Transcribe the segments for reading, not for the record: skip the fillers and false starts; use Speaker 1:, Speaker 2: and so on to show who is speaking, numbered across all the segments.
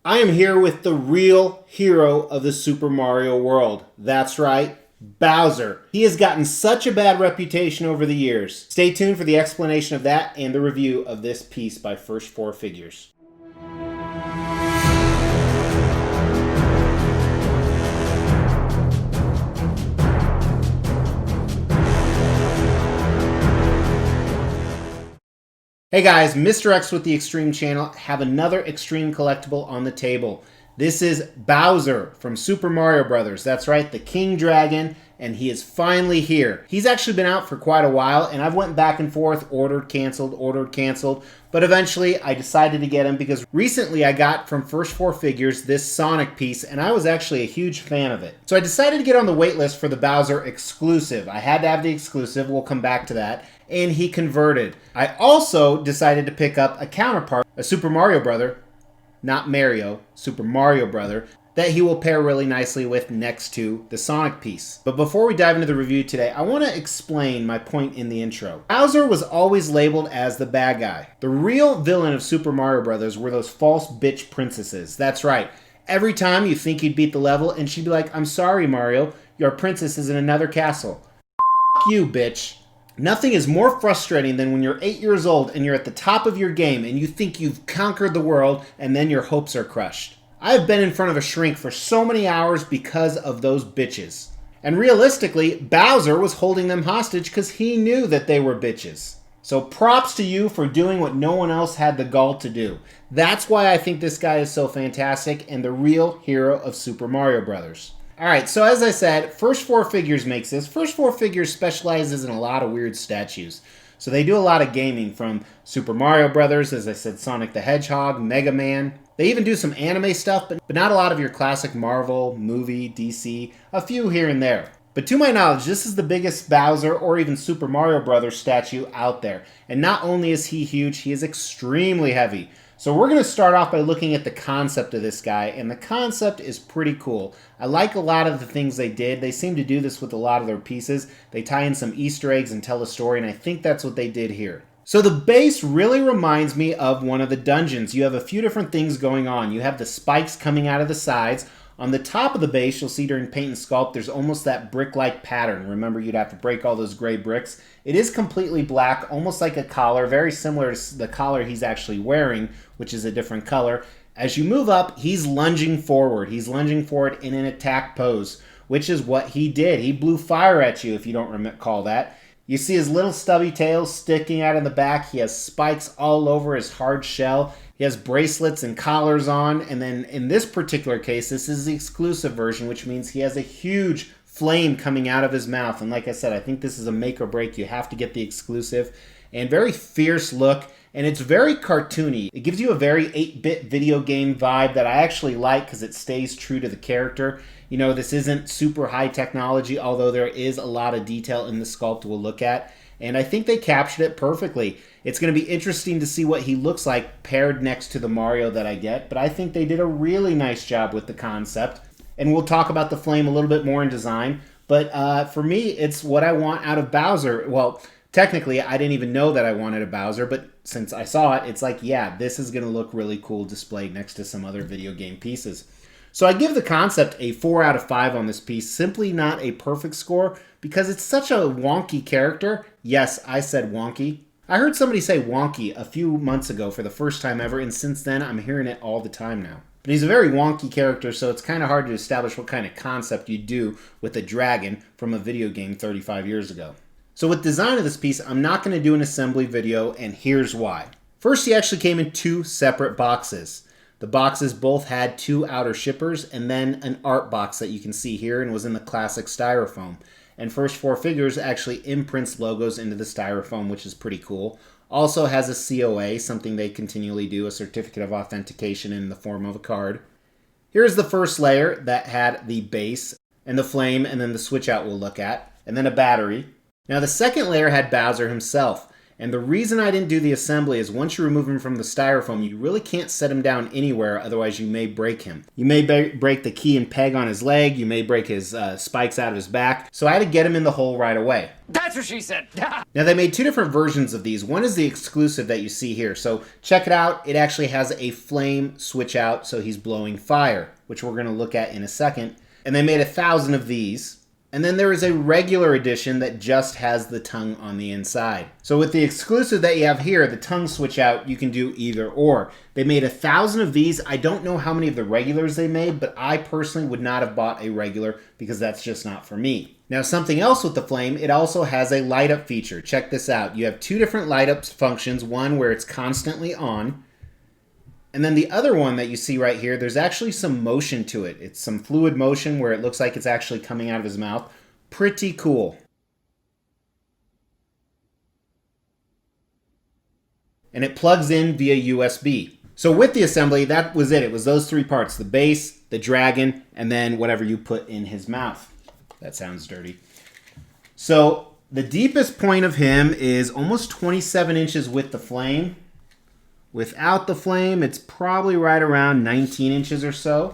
Speaker 1: I am here with the real hero of the Super Mario world. That's right, Bowser. He has gotten such a bad reputation over the years. Stay tuned for the explanation of that and the review of this piece by First Four Figures. Hey guys, Mr. X with the Extreme channel have another Extreme collectible on the table. This is Bowser from Super Mario Brothers. That's right, the King Dragon, and he is finally here. He's actually been out for quite a while, and I've went back and forth, ordered, canceled, but eventually I decided to get him because recently I got from First Four Figures this Sonic piece, and I was actually a huge fan of it. So I decided to get on the wait list for the Bowser exclusive. I had to have the exclusive, we'll come back to that, and he converted. I also decided to pick up a counterpart, a Super Mario Brother, not Mario, Super Mario Brother, that he will pair really nicely with next to the Sonic piece. But before we dive into the review today, I want to explain my point in the intro. Bowser was always labeled as the bad guy. The real villain of Super Mario Brothers were those false bitch princesses. That's right. Every time you think you'd beat the level, and she'd be like, "I'm sorry, Mario, your princess is in another castle." F*** you, bitch. Nothing is more frustrating than when you're 8 years old and you're at the top of your game and you think you've conquered the world and then your hopes are crushed. I've been in front of a shrink for so many hours because of those bitches. And realistically, Bowser was holding them hostage because he knew that they were bitches. So props to you for doing what no one else had the gall to do. That's why I think this guy is so fantastic and the real hero of Super Mario Brothers. Alright, so as I said, First Four Figures makes this. First Four Figures specializes in a lot of weird statues. So they do a lot of gaming from Super Mario Brothers, as I said, Sonic the Hedgehog, Mega Man. They even do some anime stuff, but not a lot of your classic Marvel, movie, DC, a few here and there. But to my knowledge, this is the biggest Bowser or even Super Mario Brothers statue out there. And not only is he huge, he is extremely heavy. So we're going to start off by looking at the concept of this guy, and the concept is pretty cool. I like a lot of the things they did. They seem to do this with a lot of their pieces. They tie in some Easter eggs and tell a story, and I think that's what they did here. So the base really reminds me of one of the dungeons. You have a few different things going on. You have the spikes coming out of the sides. On the top of the base, you'll see during paint and sculpt, there's almost that brick-like pattern. Remember, you'd have to break all those gray bricks. It is completely black, almost like a collar, very similar to the collar he's actually wearing, which is a different color. As you move up, he's lunging forward. He's lunging forward in an attack pose, which is what he did. He blew fire at you, if you don't recall that. You see his little stubby tail sticking out in the back. He has spikes all over his hard shell. He has bracelets and collars on, and then in this particular case, this is the exclusive version, which means he has a huge flame coming out of his mouth. And like I said, I think this is a make or break. You have to get the exclusive. And very fierce look, and it's very cartoony. It gives you a very 8-bit video game vibe that I actually like because it stays true to the character. You know, this isn't super high technology, although there is a lot of detail in the sculpt we'll look at. And I think they captured it perfectly. It's going to be interesting to see what he looks like paired next to the Mario that I get, but I think they did a really nice job with the concept. And we'll talk about the flame a little bit more in design, but for me, it's what I want out of Bowser. Well, technically, I didn't even know that I wanted a Bowser, but since I saw it, it's like, yeah, this is going to look really cool displayed next to some other video game pieces. So I give the concept a 4 out of 5 on this piece, simply not a perfect score because it's such a wonky character. Yes, I said wonky. I heard somebody say wonky a few months ago for the first time ever, and since then I'm hearing it all the time now. But he's a very wonky character, so it's kind of hard to establish what kind of concept you do with a dragon from a video game 35 years ago. So with design of this piece, I'm not going to do an assembly video, and here's why. First, he actually came in 2 separate boxes. The boxes both had 2 outer shippers and then an art box that you can see here and was in the classic styrofoam. And First Four Figures actually imprints logos into the styrofoam, which is pretty cool. Also has a COA, something they continually do, a certificate of authentication in the form of a card. Here's the first layer that had the base and the flame and then the switch out we'll look at, and then a battery. Now the second layer had Bowser himself. And the reason I didn't do the assembly is once you remove him from the styrofoam, you really can't set him down anywhere, otherwise you may break him. You may break the key and peg on his leg, you may break his spikes out of his back, so I had to get him in the hole right away.
Speaker 2: That's what she said.
Speaker 1: Now they made two different versions of these. One is the exclusive that you see here, so check it out. It actually has a flame switch out, so he's blowing fire, which we're going to look at in a second. And they made 1,000 of these. And then there is a regular edition that just has the tongue on the inside. So with the exclusive that you have here, the tongue switch out, you can do either or. They made 1,000 of these. I don't know how many of the regulars they made, but I personally would not have bought a regular because that's just not for me. Now something else with the flame, it also has a light up feature. Check this out. You have two different light up functions, one where it's constantly on, and then the other one that you see right here, there's actually some motion to it. It's some fluid motion where it looks like it's actually coming out of his mouth. Pretty cool. And it plugs in via USB. So with the assembly, that was it. It was those three parts, the base, the dragon, and then whatever you put in his mouth. That sounds dirty. So the deepest point of him is almost 27 inches with the flame. Without the flame, it's probably right around 19 inches or so.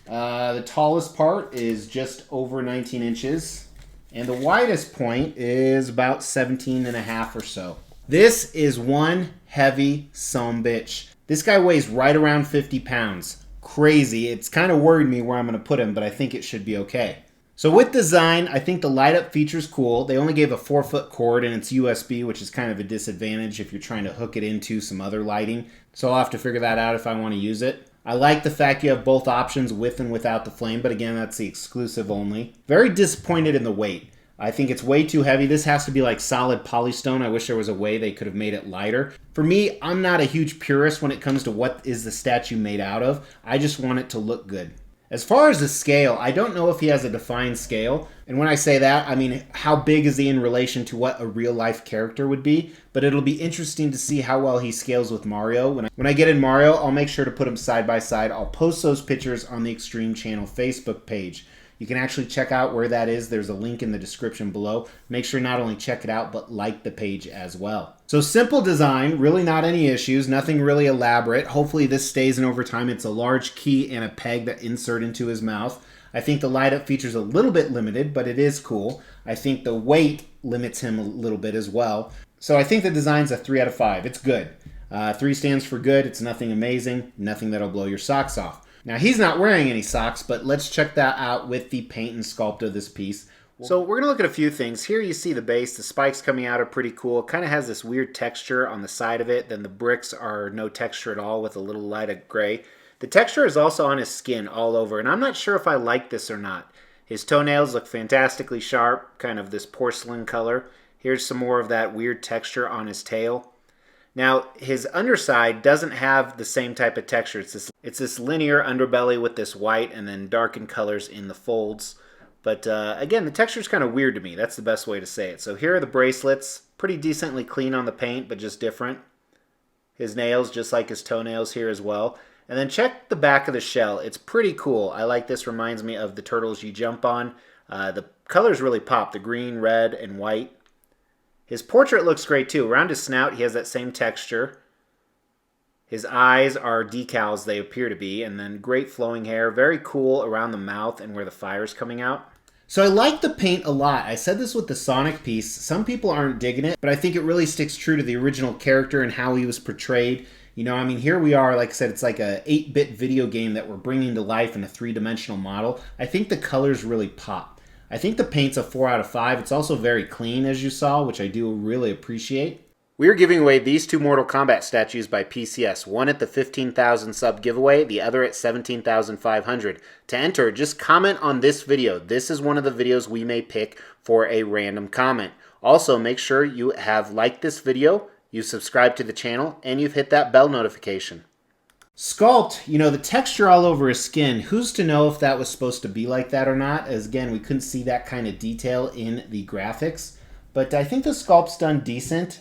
Speaker 1: The tallest part is just over 19 inches. And the widest point is about 17 and a half or so. This is one heavy sumbitch. This guy weighs right around 50 pounds. Crazy. It's kind of worried me where I'm going to put him, but I think it should be okay. So with design, I think the light up feature is cool. They only gave a 4-foot cord and it's USB, which is kind of a disadvantage if you're trying to hook it into some other lighting. So I'll have to figure that out if I want to use it. I like the fact you have both options with and without the flame, but again, that's the exclusive only. Very disappointed in the weight. I think it's way too heavy. This has to be like solid polystone. I wish there was a way they could have made it lighter. For me, I'm not a huge purist when it comes to what is the statue made out of. I just want it to look good. As far as the scale, I don't know if he has a defined scale. And when I say that, I mean, how big is he in relation to what a real-life character would be? But it'll be interesting to see how well he scales with Mario. When I get in Mario, I'll make sure to put him side by side. I'll post those pictures on the Extreme Channel Facebook page. You can actually check out where that is. There's a link in the description below. Make sure not only check it out, but like the page as well. So simple design, really not any issues, nothing really elaborate. Hopefully this stays in over time. It's a large key and a peg that insert into his mouth. I think the light up feature is a little bit limited, but it is cool. I think the weight limits him a little bit as well. So I think the design's a 3 out of 5. It's good. 3 stands for good. It's nothing amazing, nothing that'll blow your socks off. Now, he's not wearing any socks, but let's check that out with the paint and sculpt of this piece. So we're going to look at a few things. Here you see the base. The spikes coming out are pretty cool. It kind of has this weird texture on the side of it. Then the bricks are no texture at all with a little light of gray. The texture is also on his skin all over, and I'm not sure if I like this or not. His toenails look fantastically sharp, kind of this porcelain color. Here's some more of that weird texture on his tail. Now, his underside doesn't have the same type of texture. It's this linear underbelly with this white and then darkened colors in the folds. But again, the texture is kind of weird to me. That's the best way to say it. So here are the bracelets. Pretty decently clean on the paint, but just different. His nails, just like his toenails here as well. And then check the back of the shell. It's pretty cool. I like this. Reminds me of the turtles you jump on. The colors really pop. The green, red, and white. His portrait looks great too. Around his snout, he has that same texture. His eyes are decals, they appear to be, and then great flowing hair. Very cool around the mouth and where the fire's coming out. So I like the paint a lot. I said this with the Sonic piece. Some people aren't digging it, but I think it really sticks true to the original character and how he was portrayed. You know, I mean, here we are, like I said, it's like a 8-bit video game that we're bringing to life in a 3-dimensional model. I think the colors really pop. I think the paint's a 4 out of 5. It's also very clean, as you saw, which I do really appreciate. We're giving away these 2 Mortal Kombat statues by PCS, one at the 15,000 sub giveaway, the other at 17,500. To enter, just comment on this video. This is one of the videos we may pick for a random comment. Also, make sure you have liked this video, you've subscribed to the channel, and you've hit that bell notification. Sculpt, you know, the texture all over his skin, who's to know if that was supposed to be like that or not? As again, we couldn't see that kind of detail in the graphics. But I think the sculpt's done decent.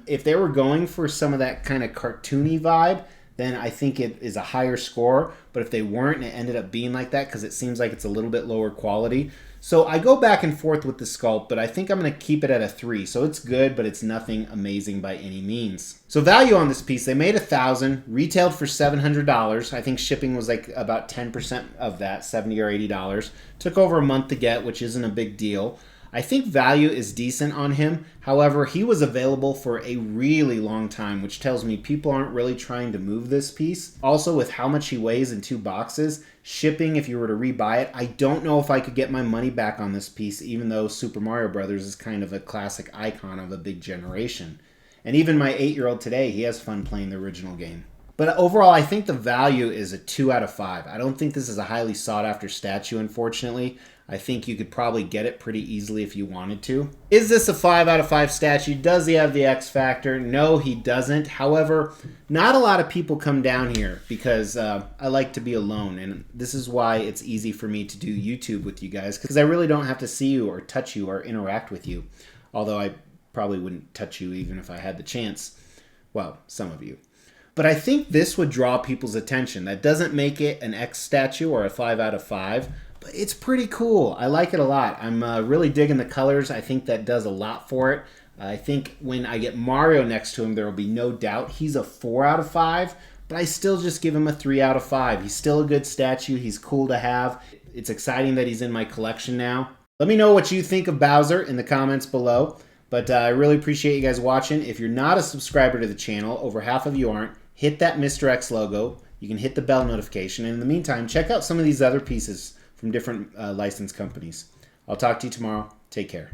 Speaker 1: If they were going for some of that kind of cartoony vibe, then I think it is a higher score. But if they weren't and it ended up being like that, because it seems like it's a little bit lower quality. So I go back and forth with the sculpt, but I think I'm going to keep it at a 3. So it's good, but it's nothing amazing by any means. So value on this piece, they made $1,000, retailed for $700. I think shipping was like about 10% of that, $70 or $80. Took over a month to get, which isn't a big deal. I think value is decent on him. However, he was available for a really long time, which tells me people aren't really trying to move this piece. Also, with how much he weighs in 2 boxes, shipping, if you were to rebuy it, I don't know if I could get my money back on this piece, even though Super Mario Brothers is kind of a classic icon of a big generation. And even my 8-year-old today, he has fun playing the original game. But overall, I think the value is a 2 out of 5. I don't think this is a highly sought after statue, unfortunately. I think you could probably get it pretty easily if you wanted to. Is this a 5 out of 5 statue? Does he have the X factor? No, he doesn't. However, not a lot of people come down here because I like to be alone. And this is why it's easy for me to do YouTube with you guys, because I really don't have to see you or touch you or interact with you. Although I probably wouldn't touch you even if I had the chance. Well, some of you. But I think this would draw people's attention. That doesn't make it an X statue or a 5 out of 5. But it's pretty cool. I like it a lot. I'm really digging the colors. I think that does a lot for it. I think when I get Mario next to him, there will be no doubt he's a 4 out of 5. But I still just give him a 3 out of 5. He's still a good statue. He's cool to have. It's exciting that he's in my collection now. Let me know what you think of Bowser in the comments below. But I really appreciate you guys watching. If you're not a subscriber to the channel, over half of you aren't, hit that Mr. X logo. You can hit the bell notification. And in the meantime, check out some of these other pieces from different licensed companies. I'll talk to you tomorrow. Take care.